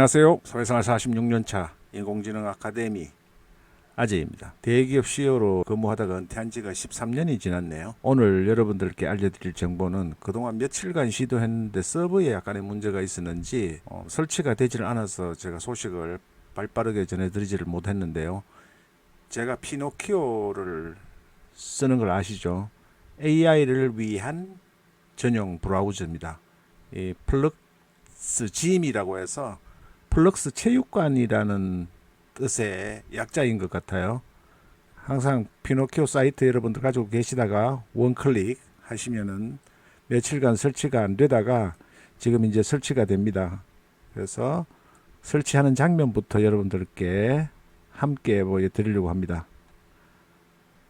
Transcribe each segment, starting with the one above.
안녕하세요. 사회생활 46년차 인공지능 아카데미 아재입니다. 대기업 CEO로 근무하다가 은퇴한 지가 13년이 지났네요. 오늘 여러분들께 알려드릴 정보는 그동안 며칠간 시도했는데 서버에 약간의 문제가 있었는지 설치가 되질 않아서 제가 소식을 발빠르게 전해드리지를 못했는데요. 제가 피노키오를 쓰는 걸 아시죠? AI를 위한 전용 브라우저입니다. 이 플럭스 짐이라고 해서 플럭스 체육관이라는 뜻의 약자인 것 같아요. 항상 피노키오 사이트 여러분들 가지고 계시다가 원클릭 하시면은 며칠간 설치가 안 되다가 지금 이제 설치가 됩니다. 그래서 설치하는 장면부터 여러분들께 함께 보여드리려고 합니다.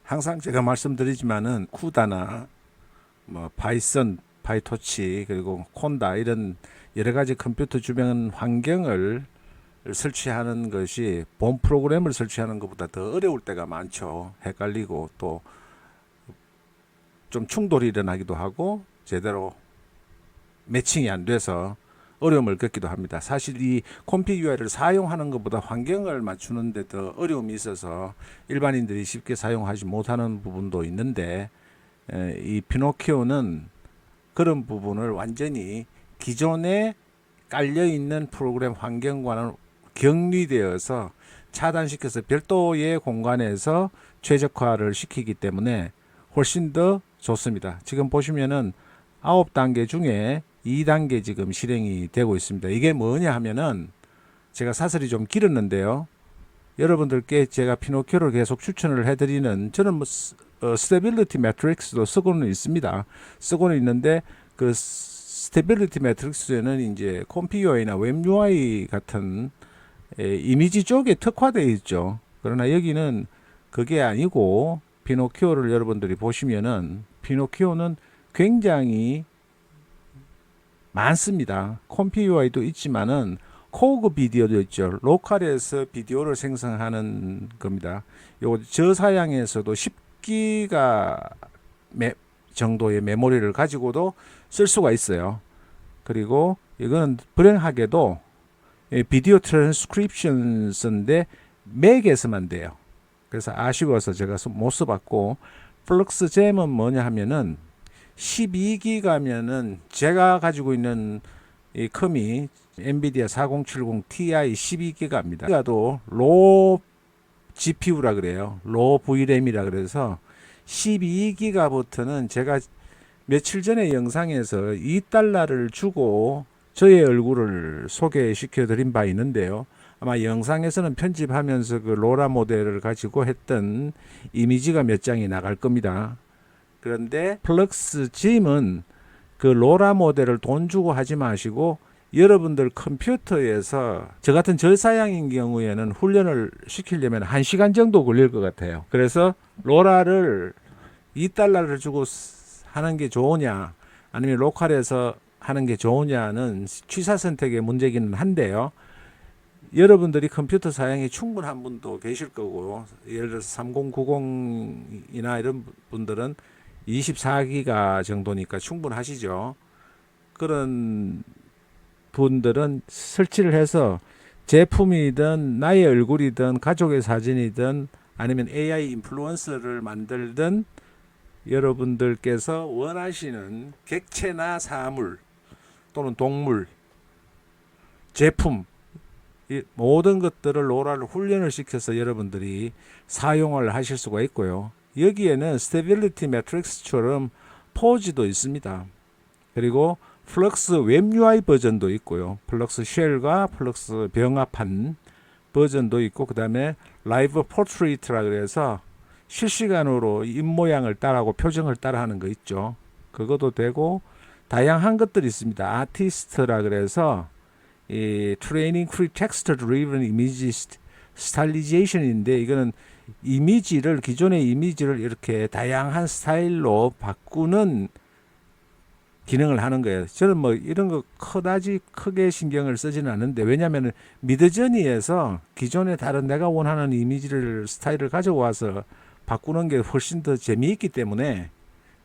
항상 제가 말씀드리지만은 쿠다나 파이썬, 파이토치 그리고 콘다 이런 여러 가지 컴퓨터 주변 환경을 설치하는 것이 본 프로그램을 설치하는 것보다 더 어려울 때가 많죠. 헷갈리고 또 좀 충돌이 일어나기도 하고 제대로 매칭이 안 돼서 어려움을 겪기도 합니다. 사실 이 컴피 UI를 사용하는 것보다 환경을 맞추는데 더 어려움이 있어서 일반인들이 쉽게 사용하지 못하는 부분도 있는데 이 피노키오는 그런 부분을 완전히 기존에 깔려있는 프로그램 환경과는 격리되어서 차단시켜서 별도의 공간에서 최적화를 시키기 때문에 훨씬 더 좋습니다. 지금 보시면은 9단계 중에 2단계 지금 실행이 되고 있습니다. 이게 뭐냐 하면은 제가 사설이 좀 길었는데요. 여러분들께 제가 피노키오를 계속 추천을 해드리는 저는 스테빌리티 매트릭스도 쓰고는 있습니다. 쓰고는 있는데 그 스테빌리티 매트릭스에는 이제 컴피 UI나 웹 UI 같은 이미지 쪽에 특화되어 있죠. 그러나 여기는 그게 아니고 피노키오를 여러분들이 보시면은 피노키오는 굉장히 많습니다. 컴피 UI도 있지만은 코그 비디오도 있죠. 로컬에서 비디오를 생성하는 겁니다. 요 저사양에서도 10기가 정도의 메모리를 가지고도 쓸 수가 있어요. 그리고 이거는 불행하게도 비디오 트랜스크립션인데 맥에서만 돼요. 그래서 아쉬워서 제가 못 써봤고 플럭스 잼은 뭐냐 하면은 12기가면은 제가 가지고 있는 이 컴이 엔비디아 4070 Ti 12기가입니다. 기가도 로 GPU라 그래요. 로 VRAM이라 그래서 12기가부터는 제가 며칠 전에 영상에서 $2를 주고 저의 얼굴을 소개시켜 드린 바 있는데요. 아마 영상에서는 편집하면서 그 로라 모델을 가지고 했던 이미지가 몇 장이 나갈 겁니다. 그런데 플럭스 짐은 그 로라 모델을 돈 주고 하지 마시고 여러분들 컴퓨터에서 저 같은 저사양인 경우에는 훈련을 시키려면 1시간 정도 걸릴 것 같아요. 그래서 로라를 $2를 주고 하는 게 좋으냐 아니면 로컬에서 하는 게 좋으냐는 취사 선택의 문제기는 한데요. 여러분들이 컴퓨터 사양이 충분한 분도 계실 거고 예를 들어서 3090이나 이런 분들은 24기가 정도니까 충분하시죠. 그런 분들은 설치를 해서 제품이든 나의 얼굴이든 가족의 사진이든 아니면 AI 인플루언서를 만들든 여러분들께서 원하시는 객체나 사물 또는 동물, 제품 이 모든 것들을 로라를 훈련을 시켜서 여러분들이 사용을 하실 수가 있고요. 여기에는 스테빌리티 매트릭스처럼 포즈도 있습니다. 그리고 플럭스 웹 UI 버전도 있고요. 플럭스 쉘과 플럭스 병합한 버전도 있고 그 다음에 라이브 포트레이트라 그래서 실시간으로 입모양을 따라하고 표정을 따라하는 거 있죠. 그것도 되고 다양한 것들이 있습니다. 아티스트라 그래서 이 트레이닝 프리 텍스트 드리븐 이미지 스타일리제이션인데 이거는 이미지를 기존의 이미지를 이렇게 다양한 스타일로 바꾸는 기능을 하는 거예요. 저는 뭐 이런 거 그다지 크게 신경을 쓰지는 않는데 왜냐하면 미드저니에서 기존의 다른 내가 원하는 이미지를 스타일을 가져와서 바꾸는 게 훨씬 더 재미있기 때문에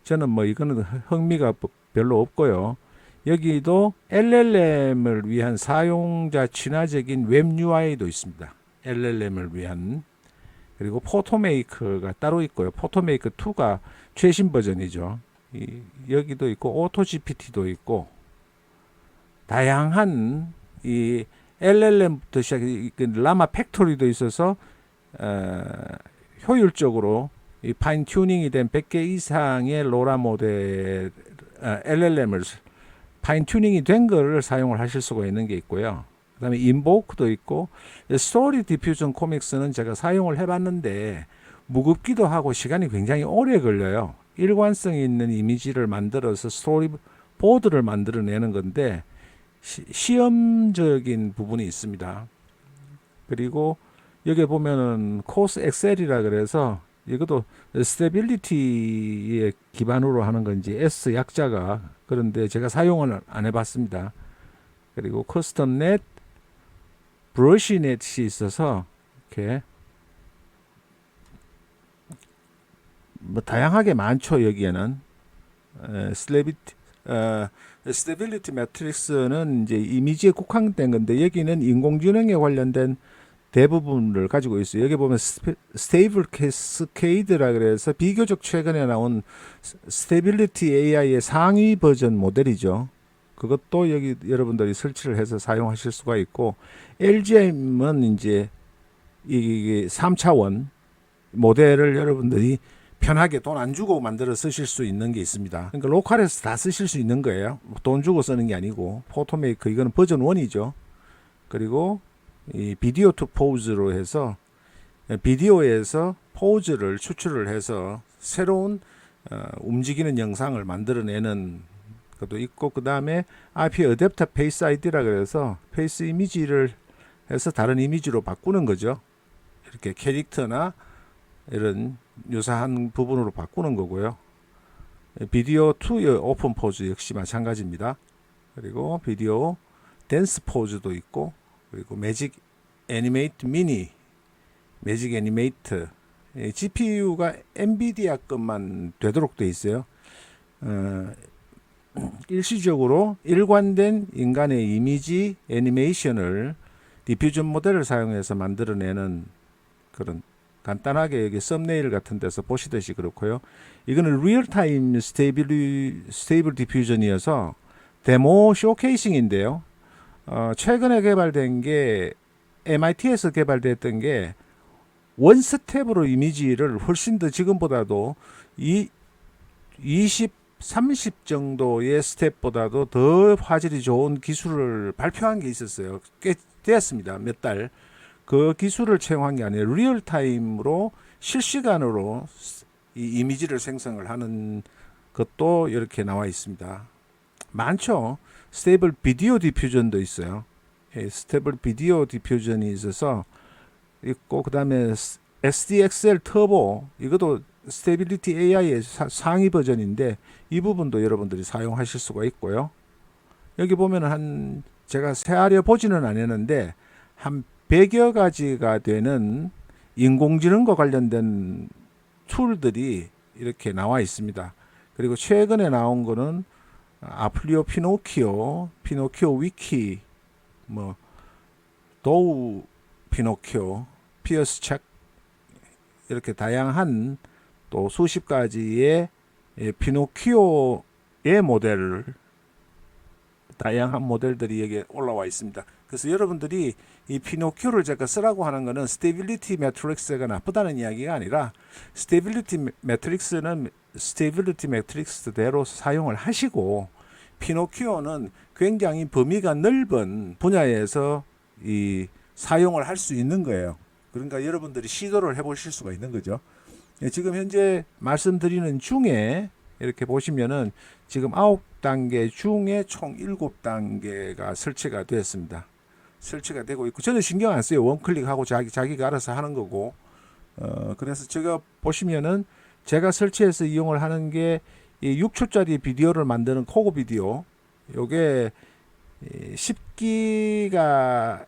저는 뭐 이거는 흥미가 별로 없고요. 여기도 LLM을 위한 사용자 친화적인 웹 UI도 있습니다. LLM을 위한. 그리고 포토메이커가 따로 있고요. 포토메이커 2가 최신 버전이죠. 여기도 있고 오토 GPT도 있고 다양한 이 LLM부터 시작해 라마 팩토리도 있어서 효율적으로 이 파인 튜닝이 된 100개 이상의 로라 모델 LLM을 파인 튜닝이 된 거를 사용을 하실 수가 있는 게 있고요. 그다음에 인보크도 있고 스토리 디퓨전 코믹스는 제가 사용을 해봤는데 무겁기도 하고 시간이 굉장히 오래 걸려요. 일관성 있는 이미지를 만들어서 스토리 보드를 만들어내는 건데 시험적인 부분이 있습니다. 그리고 여기 보면은 코스 엑셀이라 그래서 이것도 스테빌리티에 기반으로 하는 건지 S 약자가 그런데 제가 사용을 안 해봤습니다. 그리고 커스텀 넷, 브러쉬 넷이 있어서 이렇게 뭐 다양하게 많죠. 여기에는 스테빌리티 매트릭스는 이제 이미지에 국한된 건데 여기는 인공지능에 관련된 대부분을 가지고 있어요. 여기 보면 스테이블 캐스케이드라 그래서 비교적 최근에 나온 스테빌리티 AI의 상위 버전 모델이죠. 그것도 여기 여러분들이 설치를 해서 사용하실 수가 있고 LGM은 이제 이 3차원 모델을 여러분들이 편하게 돈 안 주고 만들어 쓰실 수 있는 게 있습니다. 그러니까 로컬에서 다 쓰실 수 있는 거예요. 돈 주고 쓰는 게 아니고 포토메이커 이거는 버전 1이죠. 그리고 이 비디오 투 포즈로 해서 비디오에서 포즈를 추출을 해서 새로운 움직이는 영상을 만들어내는 것도 있고 그 다음에 IP 어댑터 페이스 아이디라 그래서 페이스 이미지를 해서 다른 이미지로 바꾸는 거죠. 이렇게 캐릭터나 이런 유사한 부분으로 바꾸는 거고요. 비디오 2의 오픈 포즈 역시 마찬가지입니다. 그리고 비디오 댄스 포즈도 있고 그리고 매직 애니메이트 미니, 매직 애니메이트 GPU가 엔비디아 것만 되도록 돼 있어요. 일시적으로 일관된 인간의 이미지 애니메이션을 디퓨전 모델을 사용해서 만들어내는 그런 간단하게 여기 썸네일 같은 데서 보시듯이 그렇고요. 이거는 리얼타임 스테이블 디퓨전이어서 데모 쇼케이싱인데요. 최근에 개발된 게 MIT에서 개발됐던 게 원 스텝으로 이미지를 훨씬 더 지금보다도 20, 30 정도의 스텝보다도 더 화질이 좋은 기술을 발표한 게 있었어요. 꽤 되었습니다. 몇 달. 그 기술을 채용한 게 아니라 리얼타임으로 실시간으로 이 이미지를 생성을 하는 것도 이렇게 나와 있습니다. 많죠. 스테이블 비디오 디퓨전도 있어요. 스테이블 비디오 디퓨전이 있어서 있고 그 다음에 SDXL 터보 이것도 스테빌리티 AI의 상위 버전인데 이 부분도 여러분들이 사용하실 수가 있고요. 여기 보면은 제가 세하려 보지는 않았는데 한 100여 가지가 되는 인공지능과 관련된 툴들이 이렇게 나와 있습니다. 그리고 최근에 나온 거는 아플리오 피노키오, 피노키오 위키, 뭐 도우 피노키오, 피어스 책 이렇게 다양한 또 수십 가지의 피노키오의 모델을 다양한 모델들이 여기에 올라와 있습니다. 그래서 여러분들이 이 피노키오를 제가 쓰라고 하는 것은 스테빌리티 매트릭스가 나쁘다는 이야기가 아니라 스테빌리티 매트릭스는 스테빌리티 매트릭스대로 사용을 하시고 피노키오는 굉장히 범위가 넓은 분야에서 이 사용을 할 수 있는 거예요. 그러니까 여러분들이 시도를 해보실 수가 있는 거죠. 지금 현재 말씀드리는 중에 이렇게 보시면은 지금 9단계 중에 총 7단계가 설치가 되었습니다. 설치가 되고 있고 저는 신경 안 써요. 원클릭하고 자기가 알아서 하는 거고. 그래서 제가 보시면은 제가 설치해서 이용을 하는 게 이 6초짜리 비디오를 만드는 코고 비디오. 요게 10기가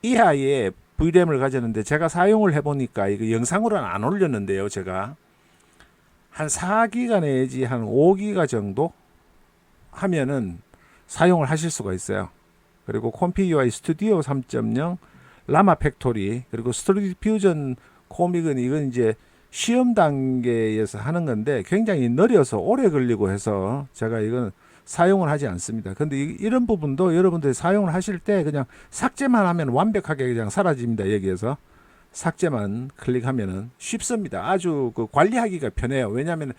이하의 VRAM을 가졌는데 제가 사용을 해보니까 이거 영상으로는 안 올렸는데요. 제가 한 4기가 내지 한 5기가 정도 하면은 사용을 하실 수가 있어요. 그리고 콤피 UI 스튜디오 3.0, 라마 팩토리, 그리고 스토리지 퓨전 코믹은 이건 이제 시험 단계에서 하는 건데 굉장히 느려서 오래 걸리고 해서 제가 이건 사용을 하지 않습니다. 근데 이런 부분도 여러분들이 사용을 하실 때 그냥 삭제만 하면 완벽하게 그냥 사라집니다. 여기에서 삭제만 클릭하면은 쉽습니다. 아주 그 관리하기가 편해요. 왜냐하면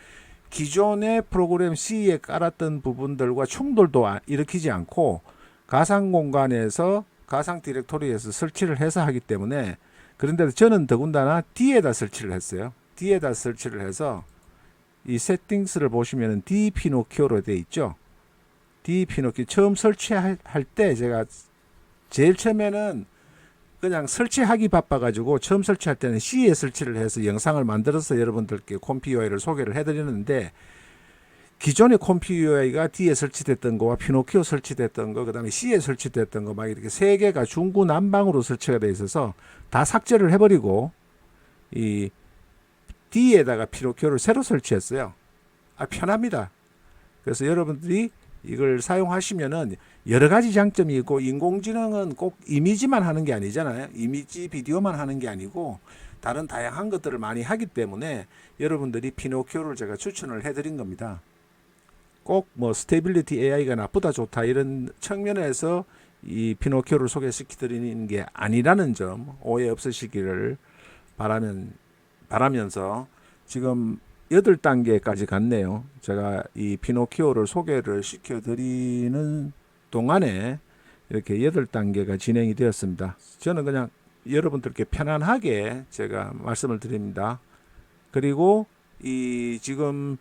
기존의 프로그램 C에 깔았던 부분들과 충돌도 일으키지 않고 가상 공간에서 가상 디렉토리에서 설치를 해서 하기 때문에, 그런데 저는 더군다나 D에다 설치를 했어요. D에다 설치를 해서 이 세팅스를 보시면은 D 피노키오로 되어 있죠. D 피노키오 처음 설치할 때 제가 제일 처음에는 그냥 설치하기 바빠가지고 처음 설치할 때는 C에 설치를 해서 영상을 만들어서 여러분들께 콤피UI를 소개를 해드리는데, 기존의 콤피UI가 D에 설치됐던 거와 피노키오 설치됐던 거, 그 다음에 C에 설치됐던 거 막 이렇게 세 개가 중구난방으로 설치가 되어 있어서 다 삭제를 해버리고 이 D에다가 피노키오를 새로 설치했어요. 편합니다. 그래서 여러분들이 이걸 사용하시면은 여러 가지 장점이 있고, 인공지능은 꼭 이미지만 하는 게 아니잖아요. 이미지 비디오만 하는 게 아니고 다른 다양한 것들을 많이 하기 때문에 여러분들이 피노키오를 제가 추천을 해드린 겁니다. 꼭 뭐 스테빌리티 AI가 나쁘다 좋다 이런 측면에서 이 피노키오를 소개시켜드리는 게 아니라는 점 오해 없으시기를 바라면서 지금 8단계까지 갔네요. 제가 이 피노키오를 소개를 시켜드리는 동안에 이렇게 8단계가 진행이 되었습니다. 저는 그냥 여러분들께 편안하게 제가 말씀을 드립니다. 그리고 지금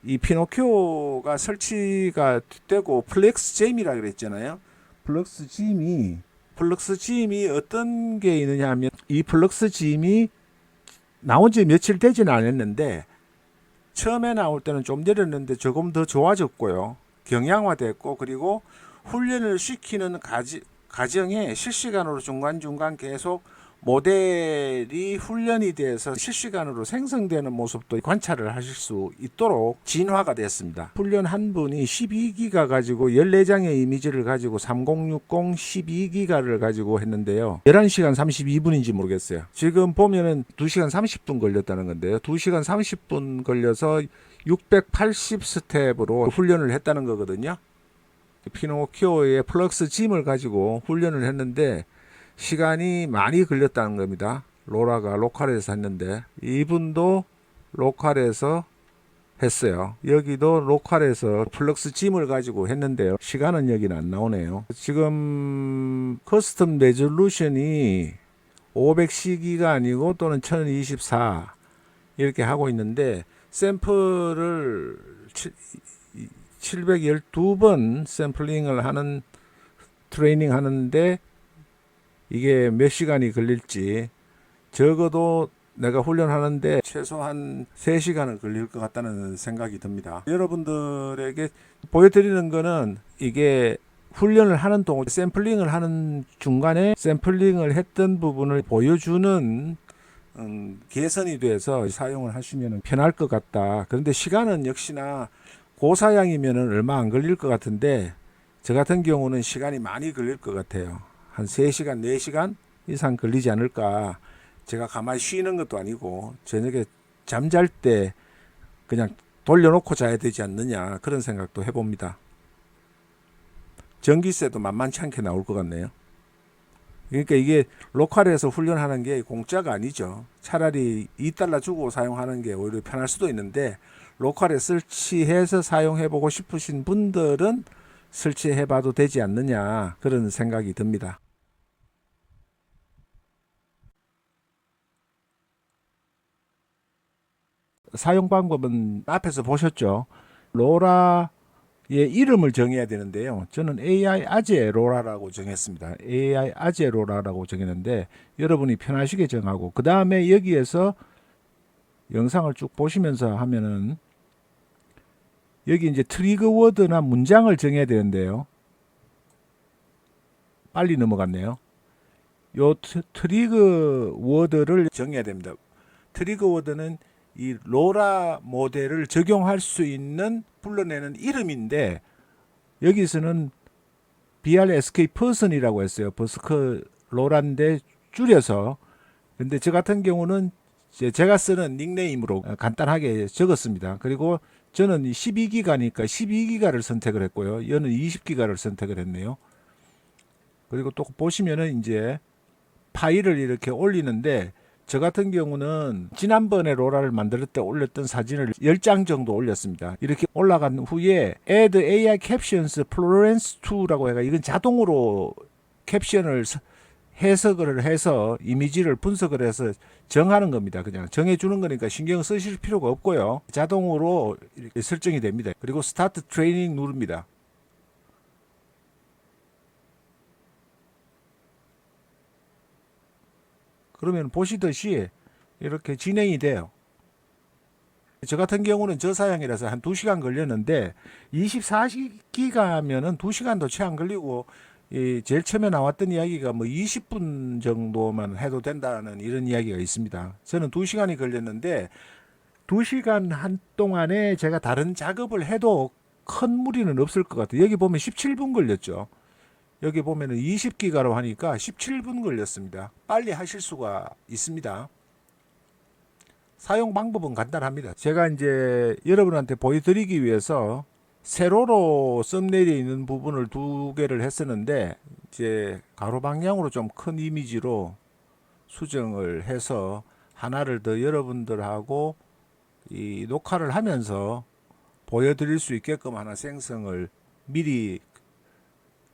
이 피노키오가 설치가 되고 플렉스잼이라 그랬잖아요. 플럭스짐이 어떤 게 있느냐 하면, 이 플럭스짐이 나온 지 며칠 되지는 않았는데 처음에 나올 때는 좀 내렸는데 조금 더 좋아졌고요. 경량화됐고, 그리고 훈련을 시키는 과정에 실시간으로 중간중간 계속 모델이 훈련이 돼서 실시간으로 생성되는 모습도 관찰을 하실 수 있도록 진화가 됐습니다. 훈련 한 분이 12기가 가지고 14장의 이미지를 가지고 3060 12기가를 가지고 했는데요. 11시간 32분인지 모르겠어요. 지금 보면은 2시간 30분 걸렸다는 건데요. 2시간 30분 걸려서 680 스텝으로 훈련을 했다는 거거든요. 피노키오의 플럭스짐을 가지고 훈련을 했는데 시간이 많이 걸렸다는 겁니다. 로라가 로컬에서 했는데 이분도 로컬에서 했어요. 여기도 로컬에서 플럭스짐을 가지고 했는데요. 시간은 여기는 안 나오네요. 지금 커스텀 레졸루션이 500CG가 아니고 또는 1024 이렇게 하고 있는데, 샘플을 712번 샘플링을 하는 트레이닝 하는데 이게 몇 시간이 걸릴지, 적어도 내가 훈련하는데 최소한 3시간은 걸릴 것 같다는 생각이 듭니다. 여러분들에게 보여드리는 거는 이게 훈련을 하는 동안 샘플링을 하는 중간에 샘플링을 했던 부분을 보여주는 개선이 돼서 사용을 하시면 편할 것 같다. 그런데 시간은 역시나 고사양이면 얼마 안 걸릴 것 같은데 저 같은 경우는 시간이 많이 걸릴 것 같아요. 한 3시간, 4시간 이상 걸리지 않을까. 제가 가만히 쉬는 것도 아니고 저녁에 잠잘 때 그냥 돌려놓고 자야 되지 않느냐, 그런 생각도 해봅니다. 전기세도 만만치 않게 나올 것 같네요. 그러니까 이게 로컬에서 훈련하는 게 공짜가 아니죠. 차라리 2달러 주고 사용하는 게 오히려 편할 수도 있는데, 로컬에 설치해서 사용해보고 싶으신 분들은 설치해봐도 되지 않느냐, 그런 생각이 듭니다. 사용 방법은 앞에서 보셨죠. 로라의 이름을 정해야 되는데요. 저는 AI 아제 로라라고 정했습니다. AI 아제 로라라고 정했는데 여러분이 편하시게 정하고, 그 다음에 여기에서 영상을 쭉 보시면서 하면은 여기 이제 트리거 워드나 문장을 정해야 되는데요. 빨리 넘어갔네요. 요 트리거 워드를 정해야 됩니다. 트리거 워드는 이 로라 모델을 적용할 수 있는 불러내는 이름인데, 여기서는 BRSK 퍼슨이라고 했어요. 버스커 로라인데 줄여서. 근데 저 같은 경우는 제가 쓰는 닉네임으로 간단하게 적었습니다. 그리고 저는 12기가니까 12기가를 선택을 했고요. 얘는 20기가를 선택을 했네요. 그리고 또 보시면은 이제 파일을 이렇게 올리는데, 저 같은 경우는 지난번에 로라를 만들 때 올렸던 사진을 10장 정도 올렸습니다. 이렇게 올라간 후에 Add AI Captions Florence 2라고 해가, 이건 자동으로 캡션을 해석을 해서 이미지를 분석을 해서 정하는 겁니다. 그냥 정해주는 거니까 신경 쓰실 필요가 없고요. 자동으로 이렇게 설정이 됩니다. 그리고 스타트 트레이닝 누릅니다. 그러면 보시듯이 이렇게 진행이 돼요. 저 같은 경우는 저사양이라서 한 2시간 걸렸는데 24기가면은 2시간도 채 안 걸리고, 제일 처음에 나왔던 이야기가 뭐 20분 정도만 해도 된다는 이런 이야기가 있습니다. 저는 2시간이 걸렸는데 2시간 한 동안에 제가 다른 작업을 해도 큰 무리는 없을 것 같아요. 여기 보면 17분 걸렸죠. 여기 보면은 20기가로 하니까 17분 걸렸습니다. 빨리 하실 수가 있습니다. 사용 방법은 간단합니다. 제가 이제 여러분한테 보여드리기 위해서 세로로 썸네일에 있는 부분을 2개를 했었는데, 이제 가로 방향으로 좀 큰 이미지로 수정을 해서 하나를 더 여러분들하고 이 녹화를 하면서 보여드릴 수 있게끔 하나 생성을 미리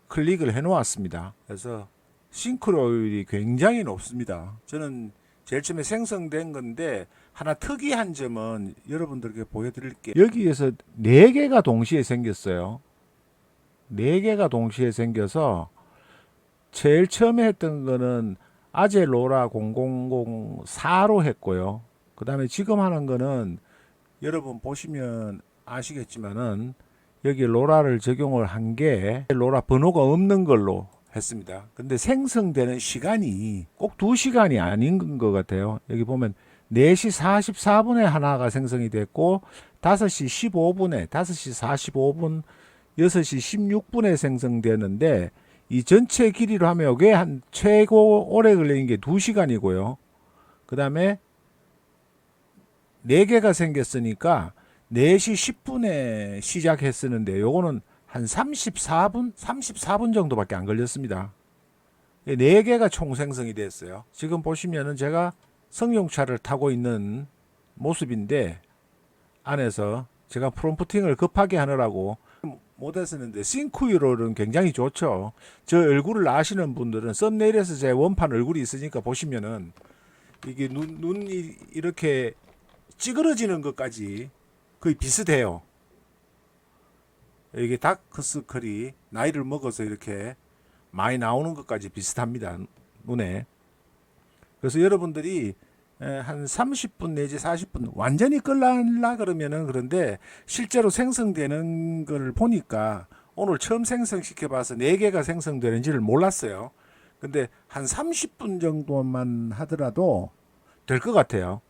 클릭을 해 놓았습니다. 그래서 싱크로율이 굉장히 높습니다. 저는 제일 처음에 생성된 건데, 하나 특이한 점은 여러분들께 보여드릴게요. 여기에서 4개가 동시에 생겼어요. 4개가 동시에 생겨서 제일 처음에 했던 거는 아제 로라 0004로 했고요. 그 다음에 지금 하는 거는 여러분 보시면 아시겠지만은 여기 로라를 적용을 한 게 로라 번호가 없는 걸로 했습니다. 근데 생성되는 시간이 꼭 2시간이 아닌 것 같아요. 여기 보면 4시 44분에 하나가 생성이 됐고, 5시 15분에, 5시 45분, 6시 16분에 생성되는데, 이 전체 길이로 하면 이게 한 최고 오래 걸리는 게 2시간이고요. 그 다음에 4개가 생겼으니까 4시 10분에 시작했었는데, 요거는 한 34분 정도밖에 안 걸렸습니다. 4개가 총 생성이 됐어요. 지금 보시면은 제가 승용차를 타고 있는 모습인데, 안에서 제가 프롬프팅을 급하게 하느라고 못했었는데, 싱크율은 굉장히 좋죠. 저 얼굴을 아시는 분들은 썸네일에서 제 원판 얼굴이 있으니까 보시면은 이게 눈이 이렇게 찌그러지는 것까지 거의 비슷해요. 이게 다크서클이 나이를 먹어서 이렇게 많이 나오는 것까지 비슷합니다, 눈에. 그래서 여러분들이 한 30분 내지 40분 완전히 끌라 그러면은, 그런데 실제로 생성되는 걸 보니까 오늘 처음 생성시켜 봐서 4개가 생성되는지를 몰랐어요. 근데 한 30분 정도만 하더라도 될 것 같아요.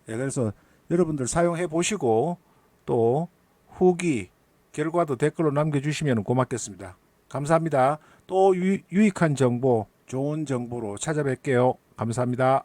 그래서 여러분들 사용해 보시고 또 후기 결과도 댓글로 남겨주시면 고맙겠습니다. 감사합니다. 또 유익한 정보, 좋은 정보로 찾아뵐게요. 감사합니다.